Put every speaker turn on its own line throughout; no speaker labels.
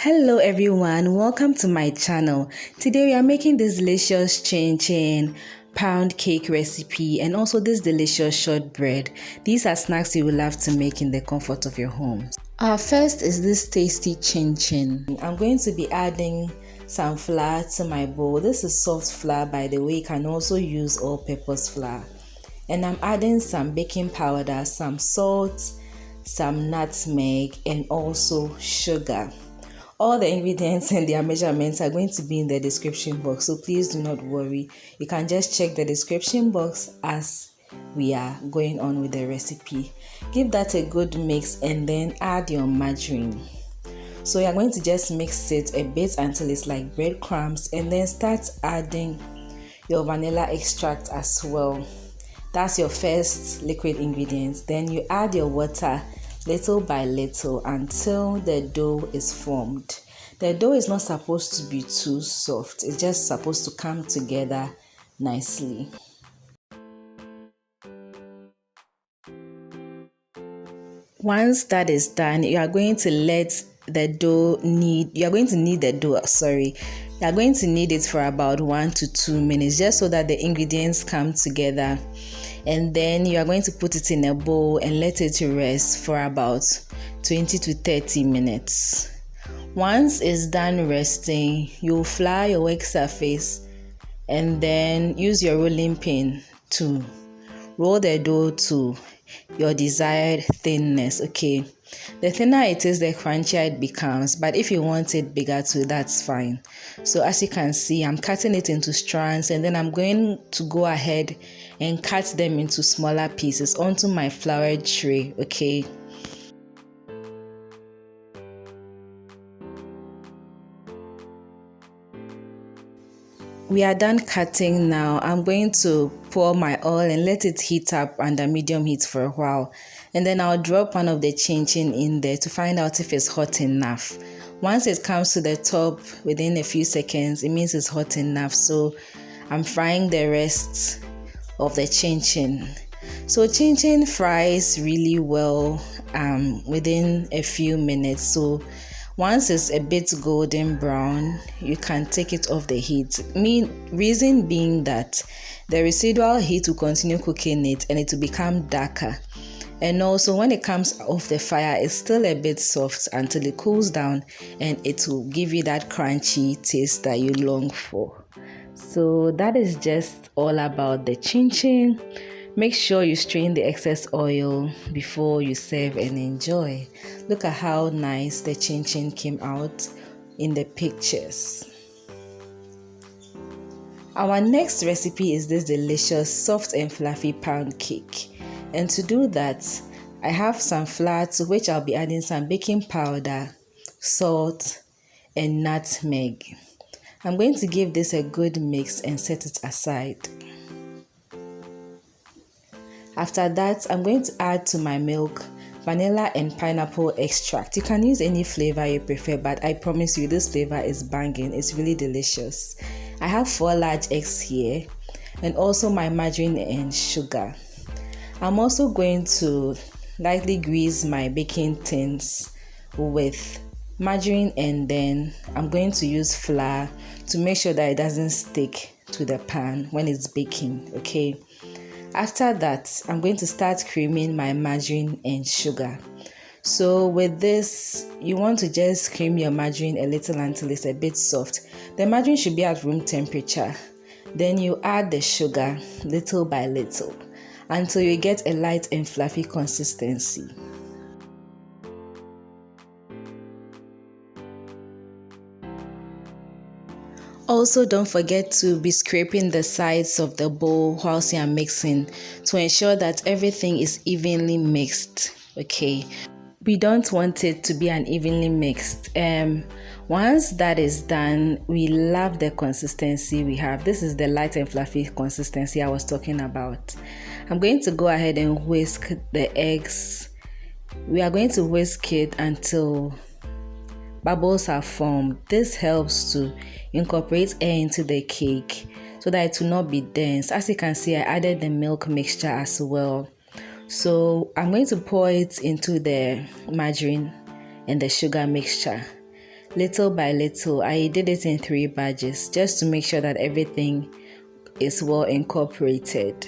Hello everyone, welcome to my channel. Today we are making this delicious Chinchin pound cake recipe and also this delicious shortbread. These are snacks you will love to make in the comfort of your home. Our first is this tasty Chinchin. I'm going to be adding some flour to my bowl. This is soft flour, by the way. You can also use all-purpose flour. And I'm adding some baking powder, some salt, some nutmeg, and also sugar. All the ingredients and their measurements are going to be in the description box, so please do not worry. You can just check the description box as we are going on with the recipe. Give that a good mix and then add your margarine. So you're going to just mix it a bit until it's like breadcrumbs, and then start adding your vanilla extract as well. That's your first liquid ingredient. Then you add your water little by little until the dough is formed. The dough is not supposed to be too soft. It's just supposed to come together nicely. Once that is done, you are going to knead the dough, You are going to knead it for about 1 to 2 minutes just so that the ingredients come together. And then you are going to put it in a bowl and let it rest for about 20 to 30 minutes. Once it's done resting, you'll flour your work surface and then use your rolling pin to roll the dough to your desired thinness. Okay, the thinner it is, the crunchier it becomes, but if you want it bigger too, that's fine. So as you can see, I'm cutting it into strands, and then I'm going to go ahead and cut them into smaller pieces onto my floured tray. Okay, we are done cutting now. I'm going to pour my oil and let it heat up under medium heat for a while. And then I'll drop one of the chinchin in there to find out if it's hot enough. Once it comes to the top within a few seconds, it means it's hot enough. So I'm frying the rest of the chinchin. So chinchin fries really well within a few minutes. So once it's a bit golden brown, you can take it off the heat. Reason being that the residual heat will continue cooking it and it will become darker. And also when it comes off the fire, it's still a bit soft until it cools down, and it will give you that crunchy taste that you long for. So that is just all about the chinchin. Make sure you strain the excess oil before you serve and enjoy. Look at how nice the chinchin came out in the pictures. Our next recipe is this delicious soft and fluffy pound cake. And to do that, I have some flour to which I'll be adding some baking powder, salt, and nutmeg. I'm going to give this a good mix and set it aside. After that, I'm going to add to my milk vanilla and pineapple extract. You can use any flavor you prefer, but I promise you this flavor is banging. It's really delicious. I have 4 large eggs here, and also my margarine and sugar. I'm also going to lightly grease my baking tins with margarine, and then I'm going to use flour to make sure that it doesn't stick to the pan when it's baking. Okay. After that, I'm going to start creaming my margarine and sugar. So with this, you want to just cream your margarine a little until it's a bit soft. The margarine should be at room temperature. Then you add the sugar little by little until you get a light and fluffy consistency. Also, don't forget to be scraping the sides of the bowl whilst you are mixing to ensure that everything is evenly mixed. Okay, we don't want it to be unevenly mixed. Once that is done, we love the consistency we have. This is the light and fluffy consistency I was talking about. I'm going to go ahead and whisk the eggs. We are going to whisk it until bubbles are formed. This helps to incorporate air into the cake so that it will not be dense. As you can see, I added the milk mixture as well. So I'm going to pour it into the margarine and the sugar mixture. little by little. I did it in 3 batches just to make sure that everything is well incorporated.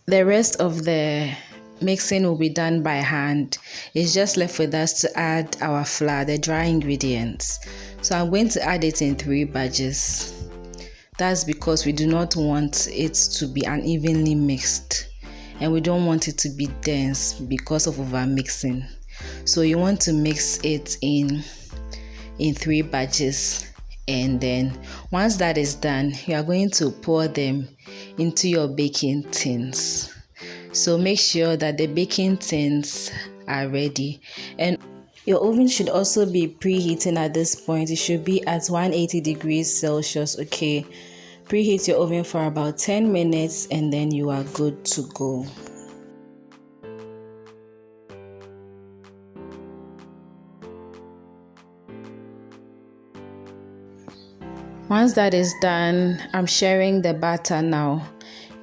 The rest of the mixing will be done by hand. It's just left with us to add our flour, the dry ingredients. So I'm going to add it in 3 batches. That's because we do not want it to be unevenly mixed, and we don't want it to be dense because of over mixing. So you want to mix it in 3 batches, and then once that is done, you are going to pour them into your baking tins. So make sure that the baking tins are ready, and your oven should also be preheating at this point. It should be at 180 degrees Celsius, okay? Preheat your oven for about 10 minutes and then you are good to go. Once that is done, I'm sharing the batter now.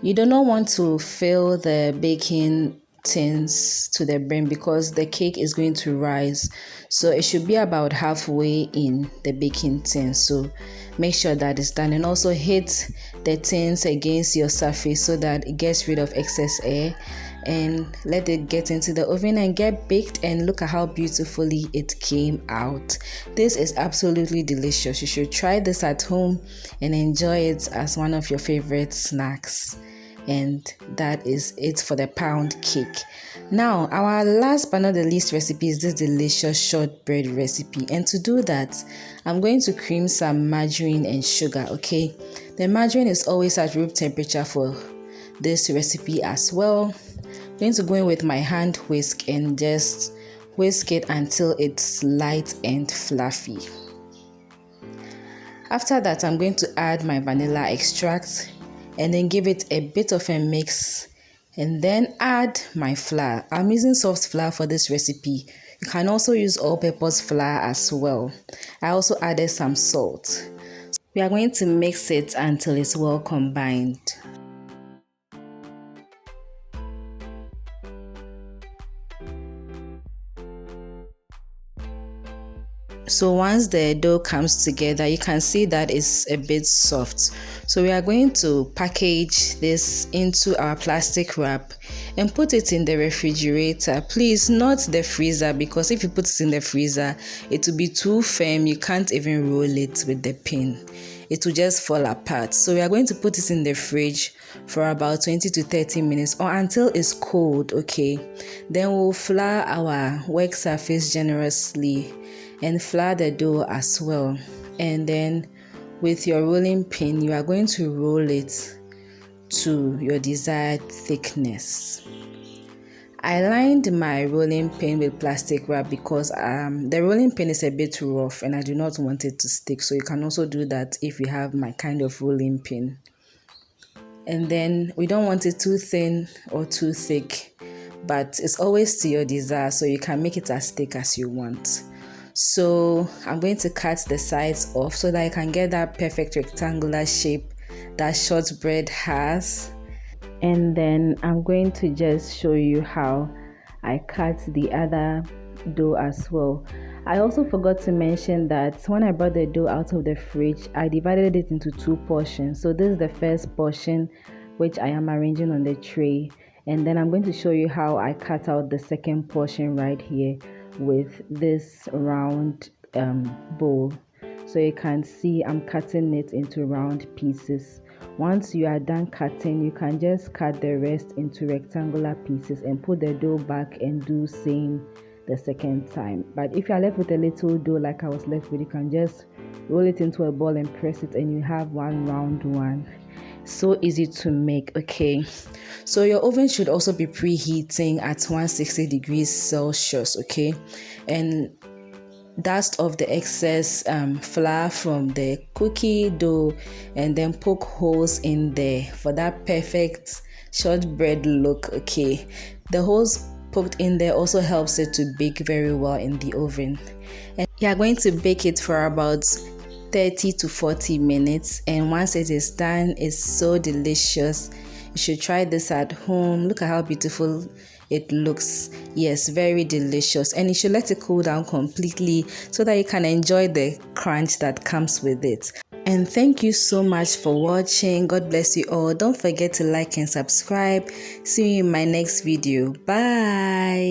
You do not want to fill the baking tins to the brim because the cake is going to rise. So it should be about halfway in the baking tin. So make sure that is done, and also hit the tins against your surface so that it gets rid of excess air, and let it get into the oven and get baked. And look at how beautifully it came out. This is absolutely delicious. You should try this at home and enjoy it as one of your favorite snacks. And that is it for the pound cake. Now, our last but not the least recipe is this delicious shortbread recipe. And to do that, I'm going to cream some margarine and sugar, okay? The margarine is always at room temperature for this recipe as well. I'm going to go in with my hand whisk and just whisk it until it's light and fluffy. After that, I'm going to add my vanilla extract and then give it a bit of a mix, and then add my flour. I'm using soft flour for this recipe. You can also use all-purpose flour as well. I also added some salt. We are going to mix it until it's well combined. So once the dough comes together, you can see that it's a bit soft. So we are going to package this into our plastic wrap and put it in the refrigerator. Please, not the freezer, because if you put it in the freezer, it will be too firm. You can't even roll it with the pin. It will just fall apart. So we are going to put it in the fridge for about 20 to 30 minutes or until it's cold, okay? Then we'll flour our work surface generously and flour the dough as well. And then with your rolling pin, you are going to roll it to your desired thickness. I lined my rolling pin with plastic wrap because the rolling pin is a bit rough and I do not want it to stick. So you can also do that if you have my kind of rolling pin. And then we don't want it too thin or too thick, but it's always to your desire, so you can make it as thick as you want. So I'm going to cut the sides off so that I can get that perfect rectangular shape that shortbread has. And then I'm going to just show you how I cut the other dough as well. I also forgot to mention that when I brought the dough out of the fridge, I divided it into 2 portions. So this is the first portion, which I am arranging on the tray. And then I'm going to show you how I cut out the second portion right here with this round bowl. So you can see I'm cutting it into round pieces. Once you are done cutting, you can just cut the rest into rectangular pieces and put the dough back and do same the second time. But if you are left with a little dough like I was left with, you can just roll it into a ball and press it and you have one round one. So easy to make, okay? So your oven should also be preheating at 160 degrees Celsius, okay? And dust off the excess flour from the cookie dough and then poke holes in there for that perfect shortbread look, okay? The holes poked in there also helps it to bake very well in the oven. And You are going to bake it for about 30 to 40 minutes, and once it is done, it's so delicious. You should try this at home. Look at how beautiful it looks. Yes, very delicious. And you should let it cool down completely so that you can enjoy the crunch that comes with it. And thank you so much for watching. God bless you all. Don't forget to like and subscribe. See you in my next video. Bye.